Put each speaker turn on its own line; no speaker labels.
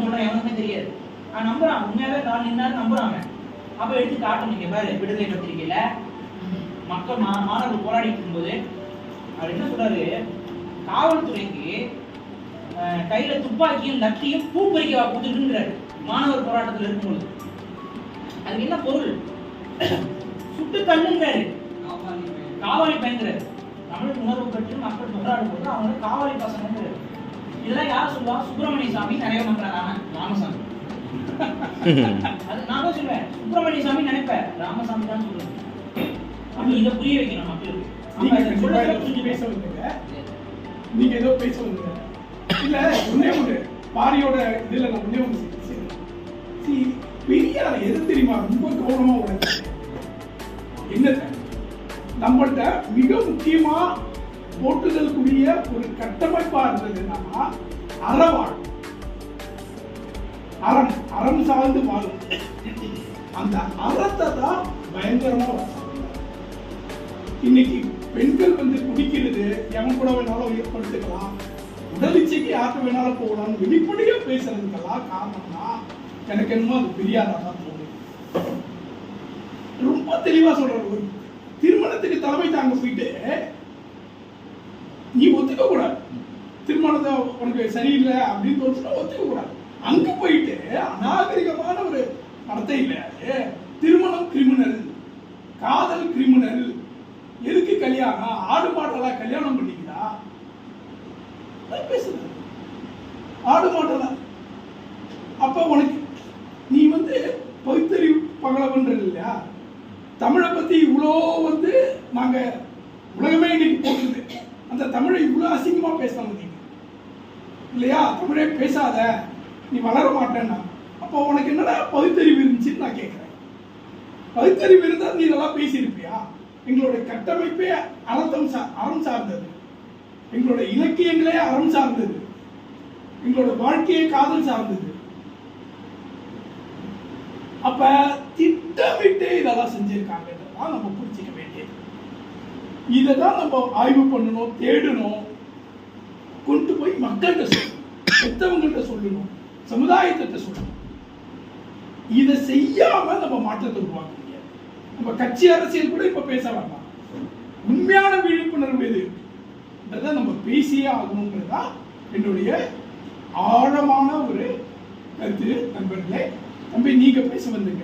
சொல்றேன் எவனுமே தெரியாது. நான் நம்புறான், உண்மையாவே கால் நின்னாரு நம்புறாங்க. அப்ப எடுத்து காட்டணும். பாரு விடுதலை பத்திரிகையில மக்கள் மாணவர்கள் போராடிட்டு இருக்கும்போது அவர் என்ன சொல்றாரு, காவல்துறைக்கு கையில துப்பாக்கியும் லத்தியும் பூ பறிக்க கொடுத்துருக்குங்கிறாரு மாணவர் போராட்டத்தில் இருக்கும்போது. அதுக்கு என்ன பொருள்? சுட்டு தள்ளுங்கிறாரு, காவாலி பயங்கிறாரு. தமிழ் உணர்வு பெற்று மக்கள் போராடும் போது அவங்க காவாலி பசங்கிறாரு. இதெல்லாம் யார் சொல்லுவா? சுப்பிரமணிய சாமி நிறைய பண்றாங்க. ராமசாமி அது நான் தான் சொல்லுவேன், சுப்பிரமணிய சாமி நினைப்பேன், ராமசாமி தான் சொல்லுவேன். அப்ப இதை புரிய வைக்கணும் மக்களுக்கு.
நீங்க ஏதோ பேச வந்தீங்க இல்ல, ஒன்னே ஒண்ணு பாரியோட இதுல நான் ஒன்னே ஒண்ணு பெரியார் எது தெரியுமா ரொம்ப கவனமா உழைக்க என்ன நம்மள்கிட்ட மிக முக்கியமா போட்டுதலுக்குரிய ஒரு கட்டமைப்பா இருந்தது என்னன்னா அறவாழ், அறம் சார்ந்து வாழும். அந்த அறத்தை தான் பயங்கரமா இன்னைக்கு பெண்கள் குடிக்கிறது எவன் கூட வேணாலும் ஏற்படுத்திக்கலாம், உடல் இச்சைக்கு யாருக்கு வேணாலும் போகலாம் வெளிப்படையா பேசுறதுக்கெல்லாம் காரணம்னா எனக்கு என்னமோ அது பெரியாரா தான் தோணுது. ரொம்ப தெளிவா சொல்றாரு, ஒரு திருமணத்துக்கு தலைமை தாங்க போயிட்டு நீ ஒத்துக்க கூடாது, திருமணத்தை உனக்கு சரியில்லை அப்படின்னு தோணுச்சுன்னா ஒத்துக்க கூடாது. அங்க போயிட்டு அநாகரிகமான ஒரு நடத்தை இல்லை, திருமணம் கிரிமினல், காதல் கிரிமினல், எதுக்கு கல்யாணம், ஆடு மாட்டெல்லாம் கல்யாணம் பண்ணிக்கிறா பேசுது, ஆடு மாட்டெல்லாம். அப்ப உனக்கு நீ பகுத்தறிவு பகலவன்ற இல்லையா, தமிழை பத்தி இவ்வளோ நாங்க உலகமே இன்னைக்கு போட்டுது, அந்த தமிழை இவ்வளவு அசிங்கமா பேசணும் நீங்க இல்லையா, தமிழே பேசாத நீ வளர மாட்டேன்னா அப்போ உனக்கு என்னடா பகுத்தறிவு இருந்துச்சுன்னு நான் கேட்கிறேன். பகுத்தறிவு இருந்தா நீ இதெல்லாம் பேசியிருப்பியா? எங்களுடைய கட்டமைப்பே அறம் சார்ந்தது, எங்களுடைய இலக்கியங்களே அறம் சார்ந்தது, எங்களோட வாழ்க்கையே காதல் சார்ந்தது. அப்ப திட்டமிட்டு இதெல்லாம் செஞ்சிருக்காங்கன்றதான் நம்ம புரிஞ்சிக்க வேண்டியது. இதைதான் நம்ம ஆய்வு பண்ணணும், தேடணும், கொண்டு போய் மக்கள்கிட்ட சொல்லணும், பெற்றவங்கள்ட்ட சொல்லணும், சமுதாயத்திட்ட சொல்லணும். இதை செய்யாம நம்ம மாற்றத்தை உருவாக்க முடியாது. நம்ம கட்சி அரசியல் கூட இப்ப பேச வேண்டாம், உண்மையான விழிப்புணர்வு எது நம்ம பேசியே ஆகணும்ன்றதுதான் என்னுடைய ஆழமான ஒரு கருத்து. நண்பர்களே, தம்பி நீங்க பேச வந்தீங்க.